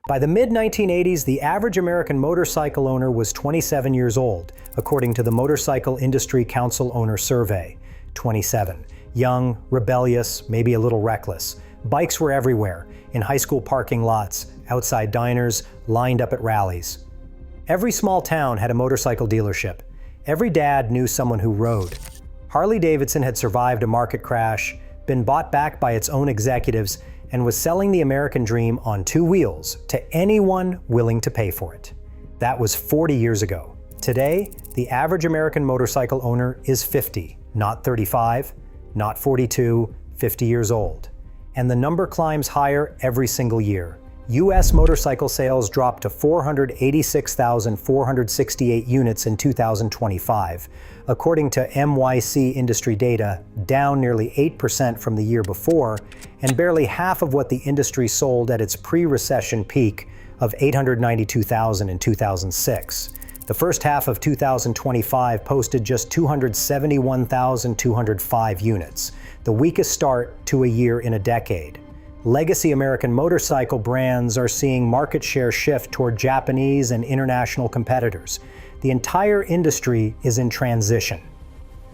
By the mid-1980s, the average American motorcycle owner was 27 years old, according to the Motorcycle Industry Council Owner Survey. 27. Young, rebellious, maybe a little reckless. Bikes were everywhere, in high school parking lots, outside diners, lined up at rallies. Every small town had a motorcycle dealership. Every dad knew someone who rode. Harley-Davidson had survived a market crash, been bought back by its own executives, and was selling the American dream on two wheels to anyone willing to pay for it. That was 40 years ago. Today, the average American motorcycle owner is 50, not 35, not 42, 50 years old. And the number climbs higher every single year. U.S. motorcycle sales dropped to 486,468 units in 2025. According to NYC industry data, down nearly 8% from the year before, and barely half of what the industry sold at its pre-recession peak of 892,000 in 2006. The first half of 2025 posted just 271,205 units, the weakest start to a year in a decade. Legacy American motorcycle brands are seeing market share shift toward Japanese and international competitors. The entire industry is in transition.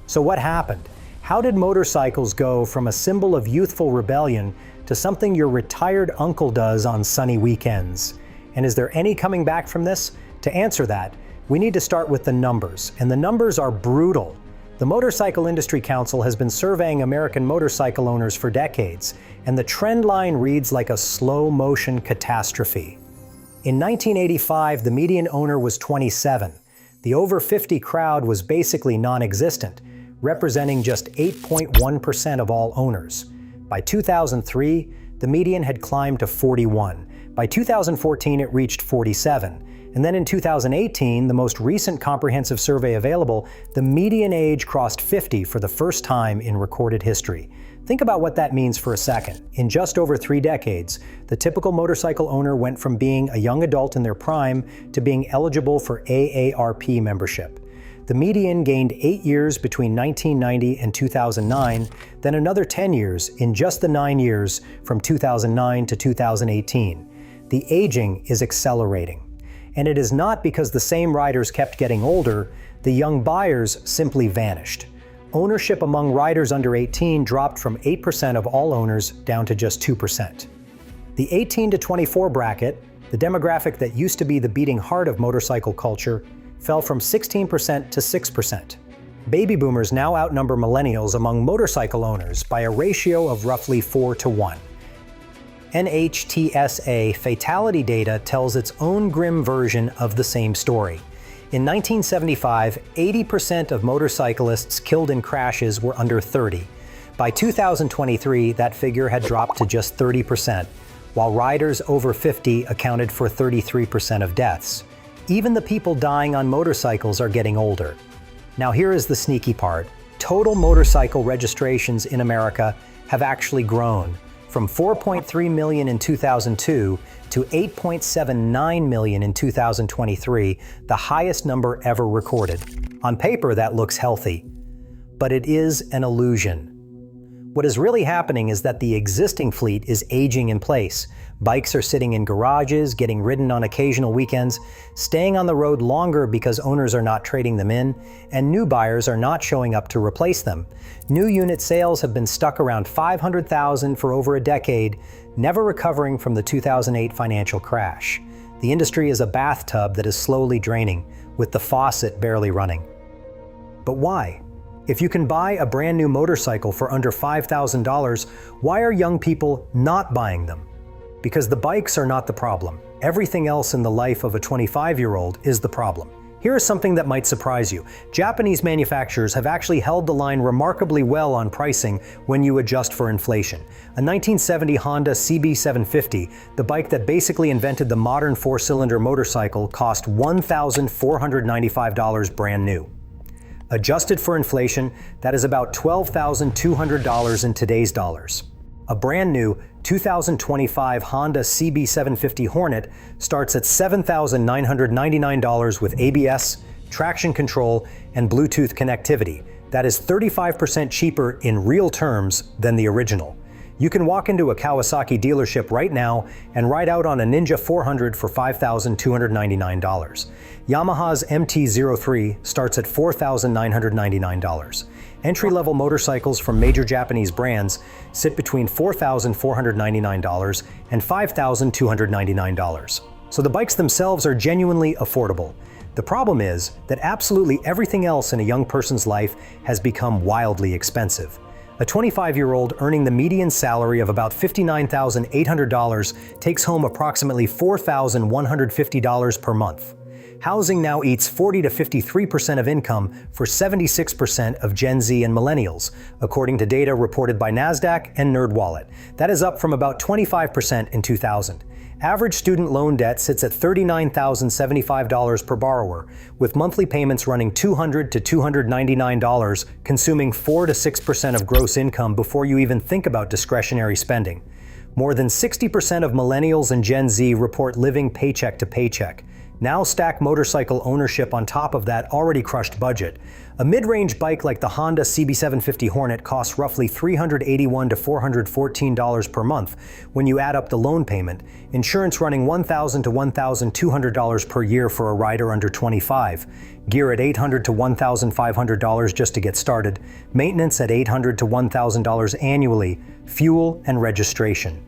So what happened? How did motorcycles go from a symbol of youthful rebellion to something your retired uncle does on sunny weekends? And is there any coming back from this? To answer that, we need to start with the numbers, and the numbers are brutal. The Motorcycle Industry Council has been surveying American motorcycle owners for decades, and the trend line reads like a slow-motion catastrophe. In 1985, the median owner was 27. The over 50 crowd was basically non-existent, representing just 8.1% of all owners. By 2003, the median had climbed to 41. By 2014, it reached 47. And then in 2018, the most recent comprehensive survey available, the median age crossed 50 for the first time in recorded history. Think about what that means for a second. In just over 3 decades, the typical motorcycle owner went from being a young adult in their prime to being eligible for AARP membership. The median gained 8 years between 1990 and 2009, then another 10 years in just the 9 years from 2009 to 2018. The aging is accelerating. And it is not because the same riders kept getting older, the young buyers simply vanished. Ownership among riders under 18 dropped from 8% of all owners down to just 2%. The 18 to 24 bracket, the demographic that used to be the beating heart of motorcycle culture, fell from 16% to 6%. Baby boomers now outnumber millennials among motorcycle owners by a ratio of roughly 4 to 1. NHTSA fatality data tells its own grim version of the same story. In 1975, 80% of motorcyclists killed in crashes were under 30. By 2023, that figure had dropped to just 30%, while riders over 50 accounted for 33% of deaths. Even the people dying on motorcycles are getting older. Now here is the sneaky part. Total motorcycle registrations in America have actually grown, from 4.3 million in 2002 to 8.79 million in 2023, the highest number ever recorded. On paper, that looks healthy, but it is an illusion. What is really happening is that the existing fleet is aging in place. Bikes are sitting in garages, getting ridden on occasional weekends, staying on the road longer because owners are not trading them in, and new buyers are not showing up to replace them. New unit sales have been stuck around 500,000 for over a decade, never recovering from the 2008 financial crash. The industry is a bathtub that is slowly draining, with the faucet barely running. But why? If you can buy a brand new motorcycle for under $5,000, why are young people not buying them? Because the bikes are not the problem. Everything else in the life of a 25-year-old is the problem. Here is something that might surprise you. Japanese manufacturers have actually held the line remarkably well on pricing when you adjust for inflation. A 1970 Honda CB750, the bike that basically invented the modern 4-cylinder motorcycle, cost $1,495 brand new. Adjusted for inflation, that is about $12,200 in today's dollars. A brand new 2025 Honda CB750 Hornet starts at $7,999 with ABS, traction control, and Bluetooth connectivity. That is 35% cheaper in real terms than the original. You can walk into a Kawasaki dealership right now and ride out on a Ninja 400 for $5,299. Yamaha's MT-03 starts at $4,999. Entry-level motorcycles from major Japanese brands sit between $4,499 and $5,299. So the bikes themselves are genuinely affordable. The problem is that absolutely everything else in a young person's life has become wildly expensive. A 25-year-old earning the median salary of about $59,800 takes home approximately $4,150 per month. Housing now eats 40 to 53% of income for 76% of Gen Z and Millennials, according to data reported by NASDAQ and NerdWallet. That is up from about 25% in 2000. Average student loan debt sits at $39,075 per borrower, with monthly payments running $200 to $299, consuming 4 to 6% of gross income before you even think about discretionary spending. More than 60% of Millennials and Gen Z report living paycheck to paycheck. Now stack motorcycle ownership on top of that already crushed budget. A mid-range bike like the Honda CB750 Hornet costs roughly $381 to $414 per month when you add up the loan payment, insurance running $1,000 to $1,200 per year for a rider under 25, gear at $800 to $1,500 just to get started, maintenance at $800 to $1,000 annually, fuel and registration.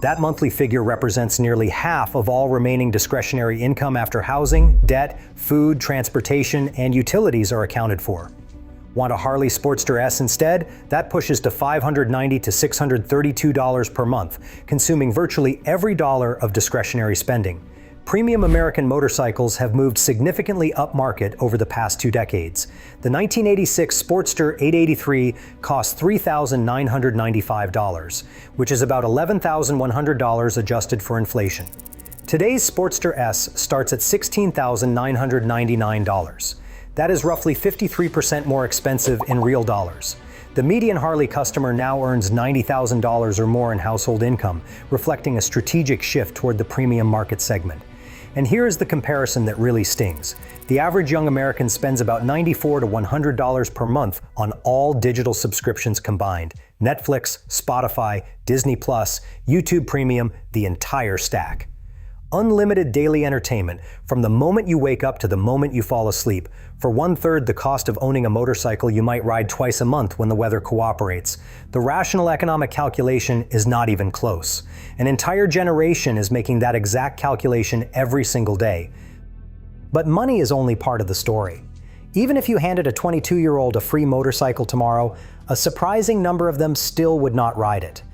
That monthly figure represents nearly half of all remaining discretionary income after housing, debt, food, transportation, and utilities are accounted for. Want a Harley Sportster S instead? That pushes to $590 to $632 per month, consuming virtually every dollar of discretionary spending. Premium American motorcycles have moved significantly upmarket over the past 2 decades. The 1986 Sportster 883 costs $3,995, which is about $11,100 adjusted for inflation. Today's Sportster S starts at $16,999. That is roughly 53% more expensive in real dollars. The median Harley customer now earns $90,000 or more in household income, reflecting a strategic shift toward the premium market segment. And here is the comparison that really stings. The average young American spends about $94 to $100 per month on all digital subscriptions combined: Netflix, Spotify, Disney+, YouTube Premium, the entire stack. Unlimited daily entertainment from the moment you wake up to the moment you fall asleep. For 1/3 the cost of owning a motorcycle you might ride twice a month when the weather cooperates. The rational economic calculation is not even close. An entire generation is making that exact calculation every single day. But money is only part of the story. Even if you handed a 22-year-old a free motorcycle tomorrow, a surprising number of them still would not ride it.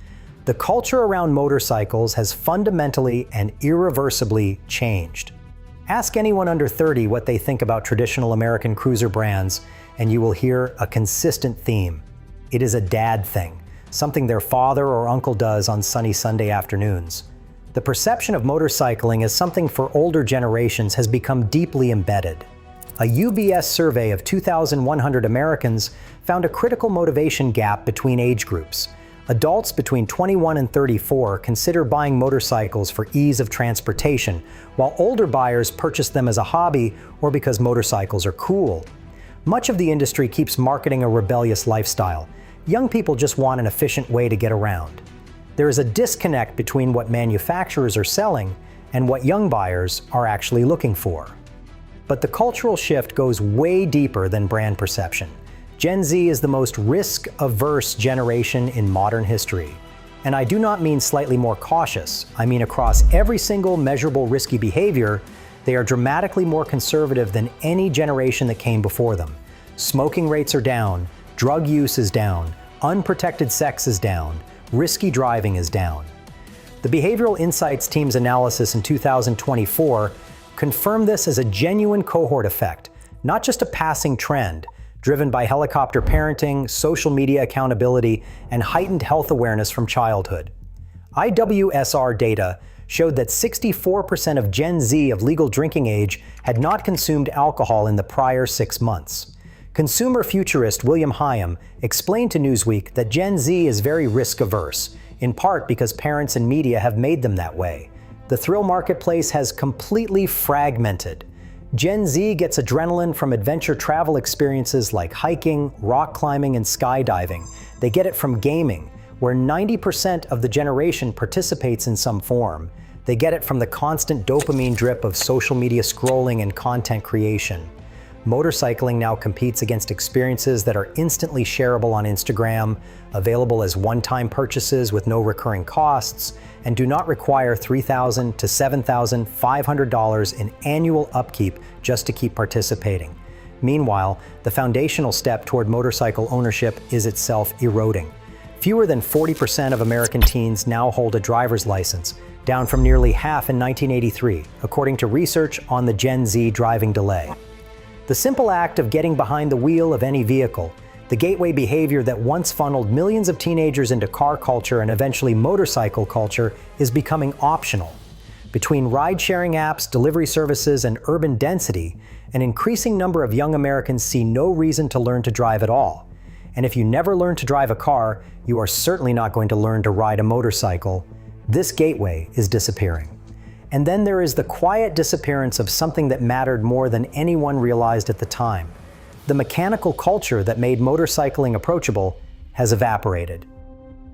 The culture around motorcycles has fundamentally and irreversibly changed. Ask anyone under 30 what they think about traditional American cruiser brands, and you will hear a consistent theme. It is a dad thing, something their father or uncle does on sunny Sunday afternoons. The perception of motorcycling as something for older generations has become deeply embedded. A UBS survey of 2,100 Americans found a critical motivation gap between age groups. Adults between 21 and 34 consider buying motorcycles for ease of transportation, while older buyers purchase them as a hobby or because motorcycles are cool. Much of the industry keeps marketing a rebellious lifestyle. Young people just want an efficient way to get around. There is a disconnect between what manufacturers are selling and what young buyers are actually looking for. But the cultural shift goes way deeper than brand perception. Gen Z is the most risk-averse generation in modern history. And I do not mean slightly more cautious. I mean across every single measurable risky behavior, they are dramatically more conservative than any generation that came before them. Smoking rates are down, drug use is down, unprotected sex is down, risky driving is down. The Behavioral Insights team's analysis in 2024 confirmed this as a genuine cohort effect, not just a passing trend, driven by helicopter parenting, social media accountability, and heightened health awareness from childhood. IWSR data showed that 64% of Gen Z of legal drinking age had not consumed alcohol in the prior 6 months. Consumer futurist William Hyam explained to Newsweek that Gen Z is very risk-averse, in part because parents and media have made them that way. The thrill marketplace has completely fragmented. Gen Z gets adrenaline from adventure travel experiences like hiking, rock climbing, and skydiving. They get it from gaming, where 90% of the generation participates in some form. They get it from the constant dopamine drip of social media scrolling and content creation. Motorcycling now competes against experiences that are instantly shareable on Instagram, available as one-time purchases with no recurring costs, and do not require $3,000 to $7,500 in annual upkeep just to keep participating. Meanwhile, the foundational step toward motorcycle ownership is itself eroding. Fewer than 40% of American teens now hold a driver's license, down from nearly half in 1983, according to research on the Gen Z driving delay. The simple act of getting behind the wheel of any vehicle, the gateway behavior that once funneled millions of teenagers into car culture and eventually motorcycle culture, is becoming optional. Between ride-sharing apps, delivery services, and urban density, an increasing number of young Americans see no reason to learn to drive at all. And if you never learn to drive a car, you are certainly not going to learn to ride a motorcycle. This gateway is disappearing. And then there is the quiet disappearance of something that mattered more than anyone realized at the time. The mechanical culture that made motorcycling approachable has evaporated.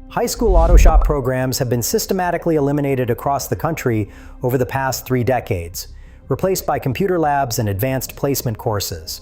High school auto shop programs have been systematically eliminated across the country over the past 3 decades, replaced by computer labs and advanced placement courses.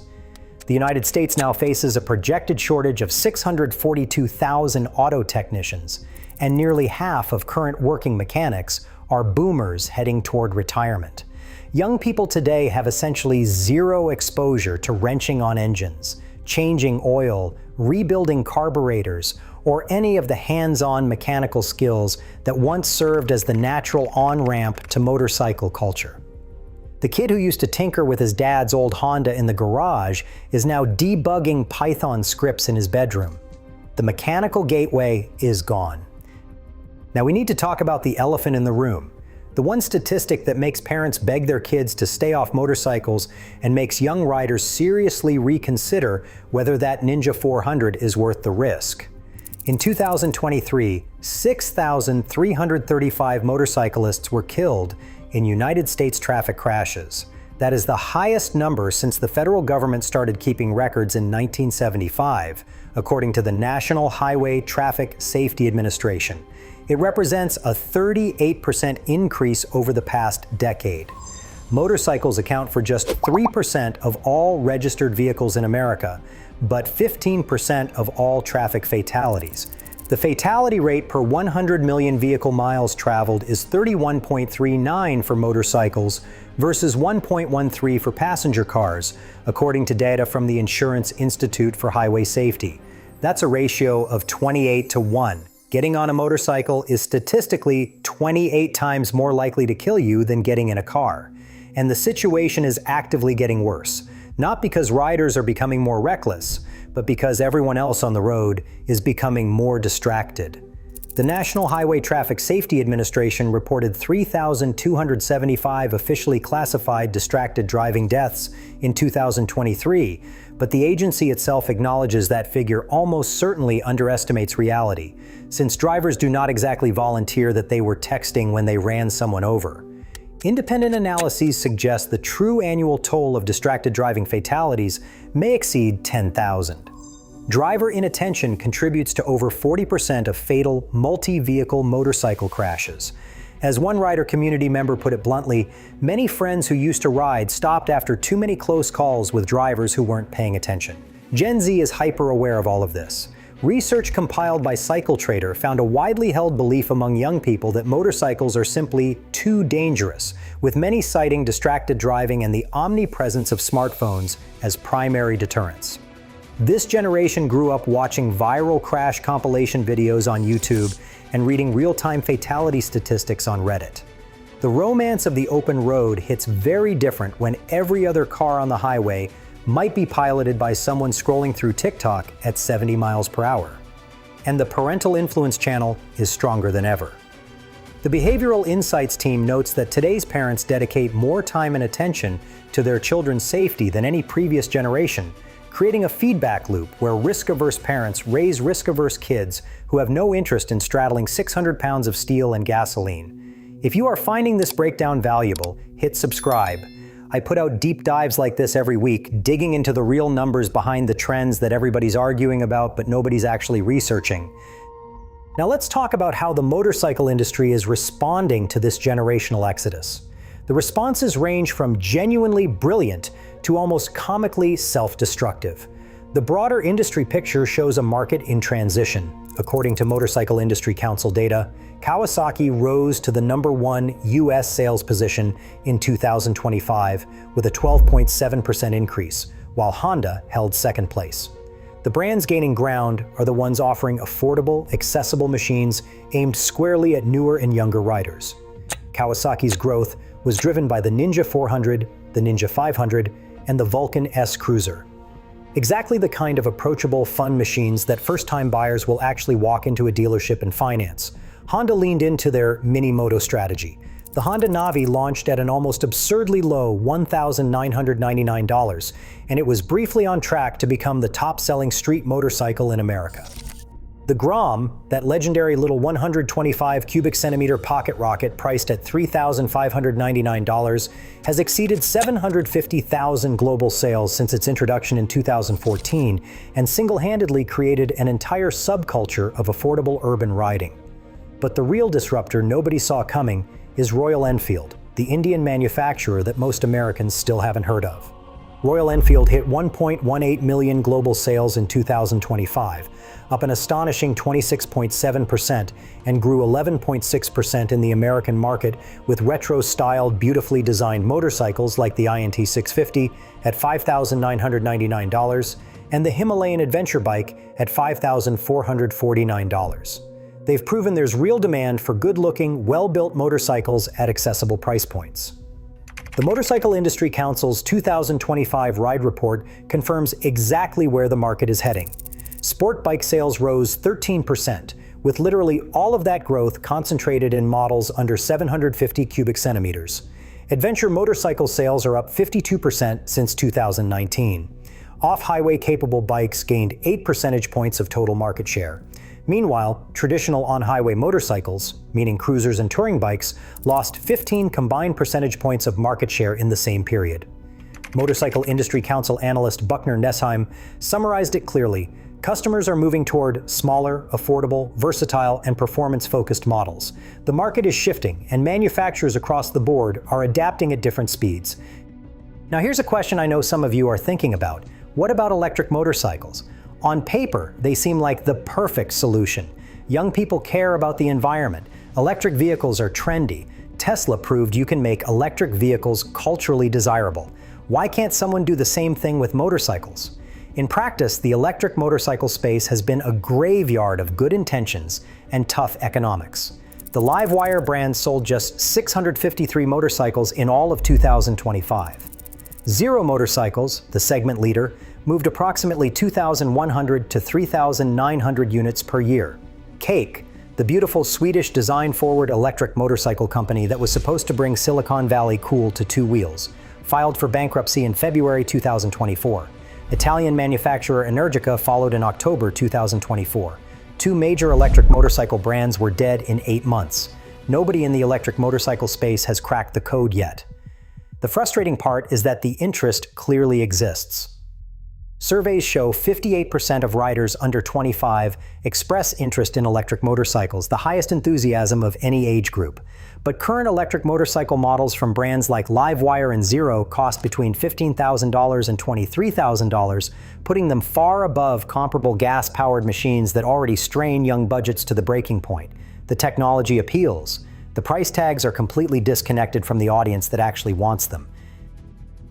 The United States now faces a projected shortage of 642,000 auto technicians, and nearly half of current working mechanics are boomers heading toward retirement. Young people today have essentially zero exposure to wrenching on engines, changing oil, rebuilding carburetors, or any of the hands-on mechanical skills that once served as the natural on-ramp to motorcycle culture. The kid who used to tinker with his dad's old Honda in the garage is now debugging Python scripts in his bedroom. The mechanical gateway is gone. Now we need to talk about the elephant in the room. The one statistic that makes parents beg their kids to stay off motorcycles and makes young riders seriously reconsider whether that Ninja 400 is worth the risk. In 2023, 6,335 motorcyclists were killed in United States traffic crashes. That is the highest number since the federal government started keeping records in 1975, according to the National Highway Traffic Safety Administration. It represents a 38% increase over the past decade. Motorcycles account for just 3% of all registered vehicles in America, but 15% of all traffic fatalities. The fatality rate per 100 million vehicle miles traveled is 31.39 for motorcycles versus 1.13 for passenger cars, according to data from the Insurance Institute for Highway Safety. That's a ratio of 28 to 1. Getting on a motorcycle is statistically 28 times more likely to kill you than getting in a car. And the situation is actively getting worse, not because riders are becoming more reckless, but because everyone else on the road is becoming more distracted. The National Highway Traffic Safety Administration reported 3,275 officially classified distracted driving deaths in 2023, but the agency itself acknowledges that figure almost certainly underestimates reality, since drivers do not exactly volunteer that they were texting when they ran someone over. Independent analyses suggest the true annual toll of distracted driving fatalities may exceed 10,000. Driver inattention contributes to over 40% of fatal multi-vehicle motorcycle crashes. As one rider community member put it bluntly, many friends who used to ride stopped after too many close calls with drivers who weren't paying attention. Gen Z is hyper-aware of all of this. Research compiled by CycleTrader found a widely held belief among young people that motorcycles are simply too dangerous, with many citing distracted driving and the omnipresence of smartphones as primary deterrents. This generation grew up watching viral crash compilation videos on YouTube and reading real-time fatality statistics on Reddit. The romance of the open road hits very different when every other car on the highway might be piloted by someone scrolling through TikTok at 70 miles per hour. And the parental influence channel is stronger than ever. The Behavioral Insights team notes that today's parents dedicate more time and attention to their children's safety than any previous generation, creating a feedback loop where risk-averse parents raise risk-averse kids who have no interest in straddling 600 pounds of steel and gasoline. If you are finding this breakdown valuable, hit subscribe. I put out deep dives like this every week, digging into the real numbers behind the trends that everybody's arguing about but nobody's actually researching. Now let's talk about how the motorcycle industry is responding to this generational exodus. The responses range from genuinely brilliant to almost comically self-destructive. The broader industry picture shows a market in transition. According to Motorcycle Industry Council data, Kawasaki rose to the #1 US sales position in 2025 with a 12.7% increase, while Honda held second place. The brands gaining ground are the ones offering affordable, accessible machines aimed squarely at newer and younger riders. Kawasaki's growth was driven by the Ninja 400, the Ninja 500, and the Vulcan S Cruiser. Exactly the kind of approachable, fun machines that first-time buyers will actually walk into a dealership and finance. Honda leaned into their mini-moto strategy. The Honda Navi launched at an almost absurdly low $1,999, and it was briefly on track to become the top-selling street motorcycle in America. The Grom, that legendary little 125 cubic centimeter pocket rocket priced at $3,599, has exceeded 750,000 global sales since its introduction in 2014 and single-handedly created an entire subculture of affordable urban riding. But the real disruptor nobody saw coming is Royal Enfield, the Indian manufacturer that most Americans still haven't heard of. Royal Enfield hit 1.18 million global sales in 2025, up an astonishing 26.7%, and grew 11.6% in the American market with retro-styled, beautifully designed motorcycles like the INT 650 at $5,999 and the Himalayan adventure bike at $5,449. They've proven there's real demand for good-looking, well-built motorcycles at accessible price points. The Motorcycle Industry Council's 2025 Ride Report confirms exactly where the market is heading. Sport bike sales rose 13%, with literally all of that growth concentrated in models under 750 cubic centimeters. Adventure motorcycle sales are up 52% since 2019. Off-highway capable bikes gained 8 percentage points of total market share. Meanwhile, traditional on-highway motorcycles, meaning cruisers and touring bikes, lost 15 combined percentage points of market share in the same period. Motorcycle Industry Council analyst Buckner Nesheim summarized it clearly. Customers are moving toward smaller, affordable, versatile, and performance-focused models. The market is shifting, and manufacturers across the board are adapting at different speeds. Now here's a question I know some of you are thinking about. What about electric motorcycles? On paper, they seem like the perfect solution. Young people care about the environment. Electric vehicles are trendy. Tesla proved you can make electric vehicles culturally desirable. Why can't someone do the same thing with motorcycles? In practice, the electric motorcycle space has been a graveyard of good intentions and tough economics. The Livewire brand sold just 653 motorcycles in all of 2025. Zero Motorcycles, the segment leader, moved approximately 2,100 to 3,900 units per year. Cake, the beautiful Swedish design-forward electric motorcycle company that was supposed to bring Silicon Valley cool to two wheels, filed for bankruptcy in February 2024. Italian manufacturer Energica followed in October 2024. Two major electric motorcycle brands were dead in 8 months. Nobody in the electric motorcycle space has cracked the code yet. The frustrating part is that the interest clearly exists. Surveys show 58% of riders under 25 express interest in electric motorcycles, the highest enthusiasm of any age group. But current electric motorcycle models from brands like Livewire and Zero cost between $15,000 and $23,000, putting them far above comparable gas-powered machines that already strain young budgets to the breaking point. The technology appeals. The price tags are completely disconnected from the audience that actually wants them.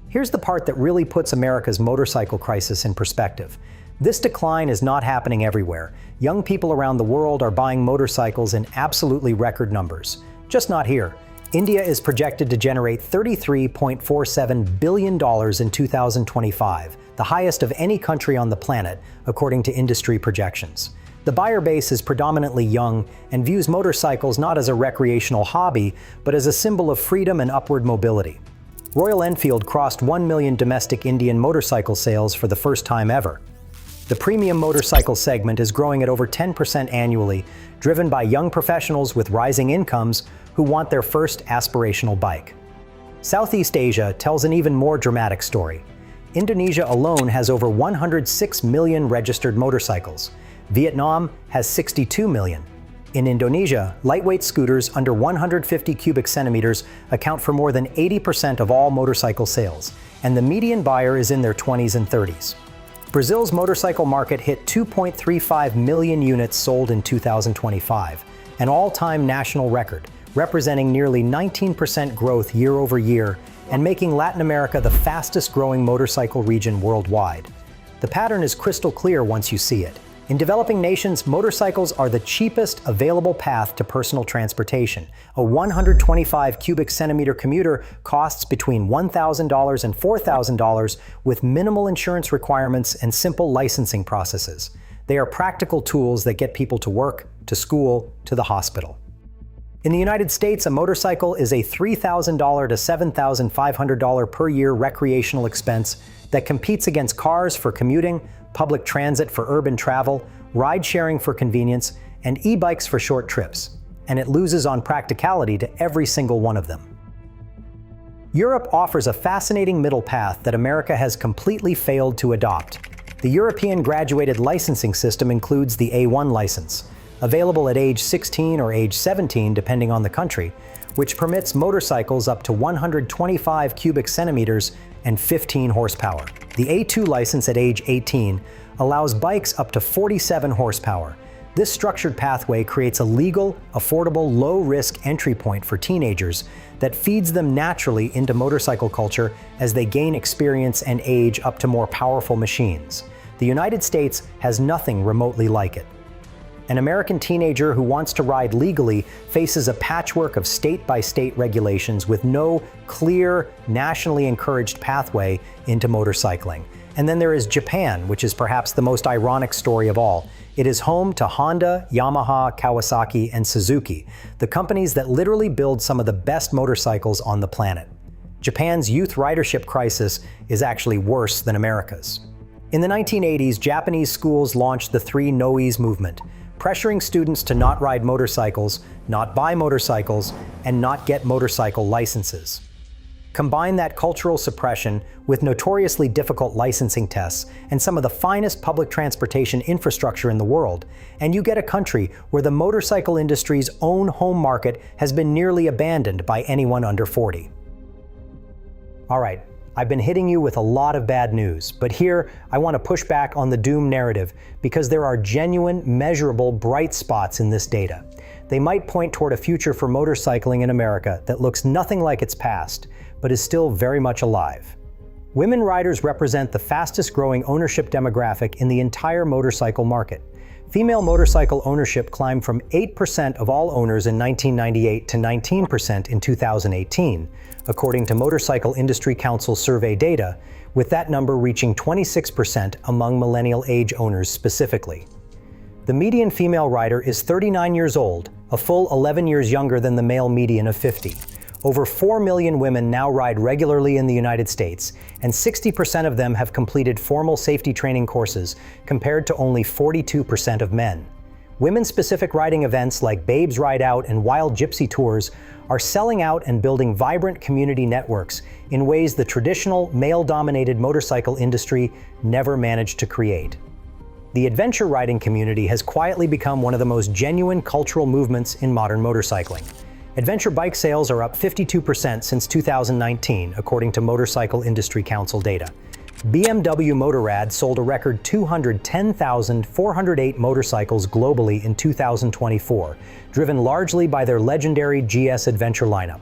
Here's the part that really puts America's motorcycle crisis in perspective. This decline is not happening everywhere. Young people around the world are buying motorcycles in absolutely record numbers. Just not here. India is projected to generate $33.47 billion in 2025, the highest of any country on the planet, according to industry projections. The buyer base is predominantly young and views motorcycles not as a recreational hobby, but as a symbol of freedom and upward mobility. Royal Enfield crossed 1 million domestic Indian motorcycle sales for the first time ever. The premium motorcycle segment is growing at over 10% annually, driven by young professionals with rising incomes who want their first aspirational bike. Southeast Asia tells an even more dramatic story. Indonesia alone has over 106 million registered motorcycles. Vietnam has 62 million. In Indonesia, lightweight scooters under 150 cubic centimeters account for more than 80% of all motorcycle sales, and the median buyer is in their 20s and 30s. Brazil's motorcycle market hit 2.35 million units sold in 2025, an all-time national record, representing nearly 19% growth year over year and making Latin America the fastest-growing motorcycle region worldwide. The pattern is crystal clear once you see it. In developing nations, motorcycles are the cheapest available path to personal transportation. A 125 cubic centimeter commuter costs between $1,000 and $4,000 with minimal insurance requirements and simple licensing processes. They are practical tools that get people to work, to school, to the hospital. In the United States, a motorcycle is a $3,000 to $7,500 per year recreational expense that competes against cars for commuting, public transit for urban travel, ride-sharing for convenience, and e-bikes for short trips, and it loses on practicality to every single one of them. Europe offers a fascinating middle path that America has completely failed to adopt. The European graduated licensing system includes the A1 license, available at age 16 or age 17 depending on the country, which permits motorcycles up to 125 cubic centimeters and 15 horsepower. The A2 license at age 18 allows bikes up to 47 horsepower. This structured pathway creates a legal, affordable, low-risk entry point for teenagers that feeds them naturally into motorcycle culture as they gain experience and age up to more powerful machines. The United States has nothing remotely like it. An American teenager who wants to ride legally faces a patchwork of state-by-state regulations with no clear, nationally encouraged pathway into motorcycling. And then there is Japan, which is perhaps the most ironic story of all. It is home to Honda, Yamaha, Kawasaki, and Suzuki, the companies that literally build some of the best motorcycles on the planet. Japan's youth ridership crisis is actually worse than America's. In the 1980s, Japanese schools launched the 3 Noes movement, pressuring students to not ride motorcycles, not buy motorcycles, and not get motorcycle licenses. Combine that cultural suppression with notoriously difficult licensing tests and some of the finest public transportation infrastructure in the world, and you get a country where the motorcycle industry's own home market has been nearly abandoned by anyone under 40. All right, I've been hitting you with a lot of bad news, but here I want to push back on the doom narrative because there are genuine, measurable, bright spots in this data. They might point toward a future for motorcycling in America that looks nothing like its past, but is still very much alive. Women riders represent the fastest growing ownership demographic in the entire motorcycle market. Female motorcycle ownership climbed from 8% of all owners in 1998 to 19% in 2018, according to Motorcycle Industry Council survey data, with that number reaching 26% among millennial age owners specifically. The median female rider is 39 years old, a full 11 years younger than the male median of 50. Over 4 million women now ride regularly in the United States, and 60% of them have completed formal safety training courses, compared to only 42% of men. Women-specific riding events like Babes Ride Out and Wild Gypsy Tours are selling out and building vibrant community networks in ways the traditional, male-dominated motorcycle industry never managed to create. The adventure riding community has quietly become one of the most genuine cultural movements in modern motorcycling. Adventure bike sales are up 52% since 2019, according to Motorcycle Industry Council data. BMW Motorrad sold a record 210,408 motorcycles globally in 2024, driven largely by their legendary GS Adventure lineup.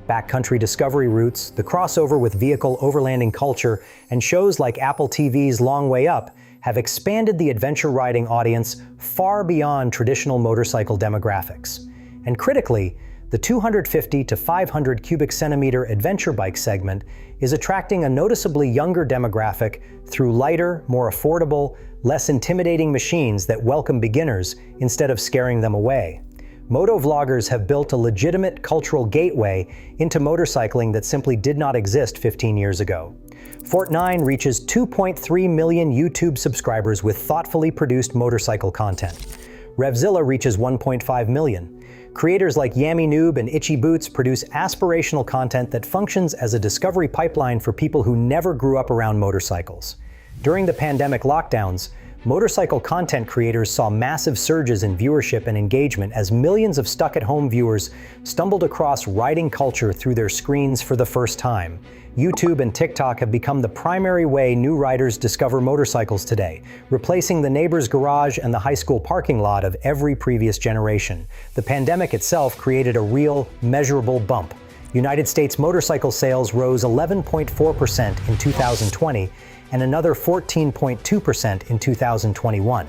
Backcountry discovery routes, the crossover with vehicle overlanding culture, and shows like Apple TV's Long Way Up have expanded the adventure riding audience far beyond traditional motorcycle demographics. And critically, the 250 to 500 cubic centimeter adventure bike segment is attracting a noticeably younger demographic through lighter, more affordable, less intimidating machines that welcome beginners instead of scaring them away. Motovloggers have built a legitimate cultural gateway into motorcycling that simply did not exist 15 years ago. Fort9 reaches 2.3 million YouTube subscribers with thoughtfully produced motorcycle content. Revzilla reaches 1.5 million. Creators like Yami Noob and Itchy Boots produce aspirational content that functions as a discovery pipeline for people who never grew up around motorcycles. During the pandemic lockdowns, motorcycle content creators saw massive surges in viewership and engagement as millions of stuck-at-home viewers stumbled across riding culture through their screens for the first time. YouTube and TikTok have become the primary way new riders discover motorcycles today, replacing the neighbor's garage and the high school parking lot of every previous generation. The pandemic itself created a real, measurable bump. United States motorcycle sales rose 11.4% in 2020 and another 14.2% in 2021.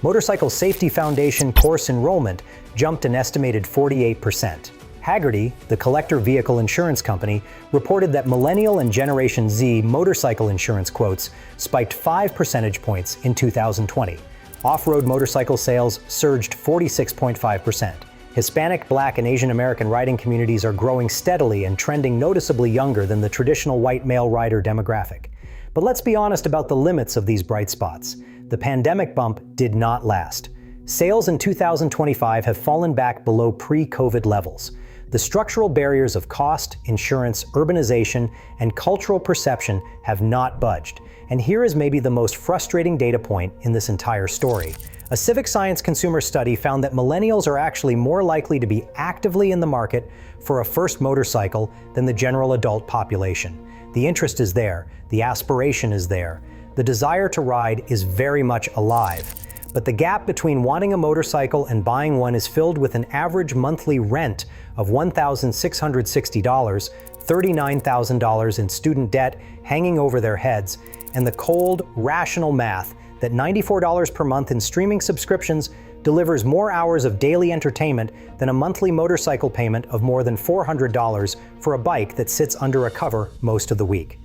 Motorcycle Safety Foundation course enrollment jumped an estimated 48%. Hagerty, the collector vehicle insurance company, reported that Millennial and Generation Z motorcycle insurance quotes spiked 5 percentage points in 2020. Off-road motorcycle sales surged 46.5%. Hispanic, Black, and Asian American riding communities are growing steadily and trending noticeably younger than the traditional white male rider demographic. But let's be honest about the limits of these bright spots. The pandemic bump did not last. Sales in 2025 have fallen back below pre-COVID levels. The structural barriers of cost, insurance, urbanization, and cultural perception have not budged. And here is maybe the most frustrating data point in this entire story. A civic science consumer study found that millennials are actually more likely to be actively in the market for a first motorcycle than the general adult population. The interest is there, the aspiration is there, the desire to ride is very much alive. But the gap between wanting a motorcycle and buying one is filled with an average monthly rent of $1,660, $39,000 in student debt hanging over their heads, and the cold, rational math that $94 per month in streaming subscriptions delivers more hours of daily entertainment than a monthly motorcycle payment of more than $400 for a bike that sits under a cover most of the week.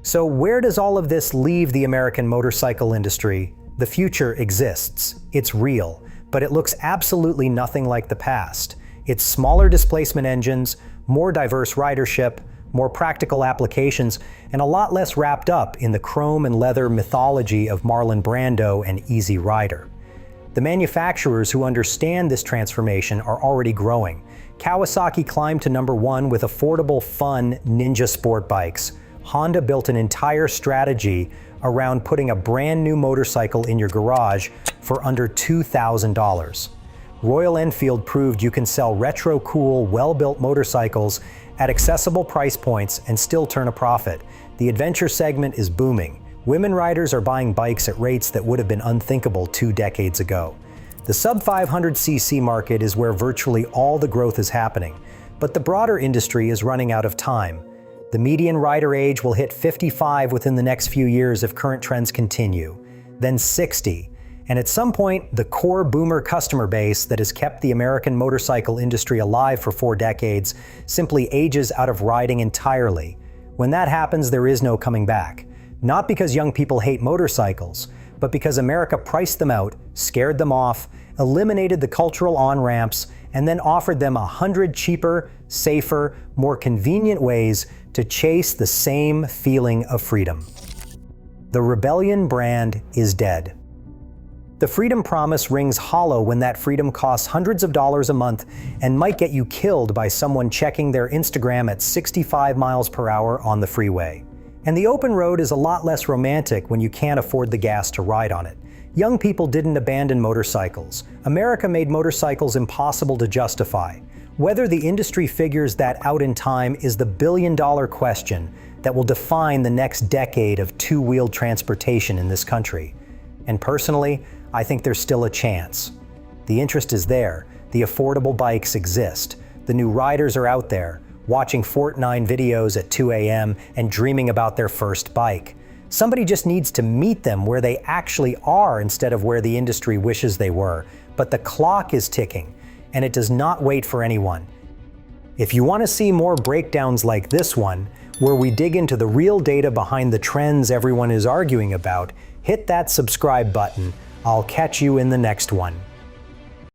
So where does all of this leave the American motorcycle industry? The future exists, it's real, but it looks absolutely nothing like the past. It's smaller displacement engines, more diverse ridership, more practical applications, and a lot less wrapped up in the chrome and leather mythology of Marlon Brando and Easy Rider. The manufacturers who understand this transformation are already growing. Kawasaki climbed to #1 with affordable, fun Ninja sport bikes. Honda built an entire strategy around putting a brand new motorcycle in your garage for under $2,000. Royal Enfield proved you can sell retro cool, well-built motorcycles at accessible price points and still turn a profit. The adventure segment is booming. Women riders are buying bikes at rates that would have been unthinkable 2 decades ago. The sub-500cc market is where virtually all the growth is happening, but the broader industry is running out of time. The median rider age will hit 55 within the next few years if current trends continue, then 60. And at some point, the core boomer customer base that has kept the American motorcycle industry alive for 4 decades simply ages out of riding entirely. When that happens, there is no coming back. Not because young people hate motorcycles, but because America priced them out, scared them off, eliminated the cultural on-ramps, and then offered them 100 cheaper, safer, more convenient ways to chase the same feeling of freedom. The rebellion brand is dead. The freedom promise rings hollow when that freedom costs hundreds of dollars a month and might get you killed by someone checking their Instagram at 65 miles per hour on the freeway. And the open road is a lot less romantic when you can't afford the gas to ride on it. Young people didn't abandon motorcycles. America made motorcycles impossible to justify. Whether the industry figures that out in time is the billion-dollar question that will define the next decade of two-wheeled transportation in this country. And personally, I think there's still a chance. The interest is there, the affordable bikes exist, the new riders are out there, watching Fortnite videos at 2 a.m. and dreaming about their first bike. Somebody just needs to meet them where they actually are instead of where the industry wishes they were. But the clock is ticking, and it does not wait for anyone. If you want to see more breakdowns like this one, where we dig into the real data behind the trends everyone is arguing about, hit that subscribe button. I'll catch you in the next one.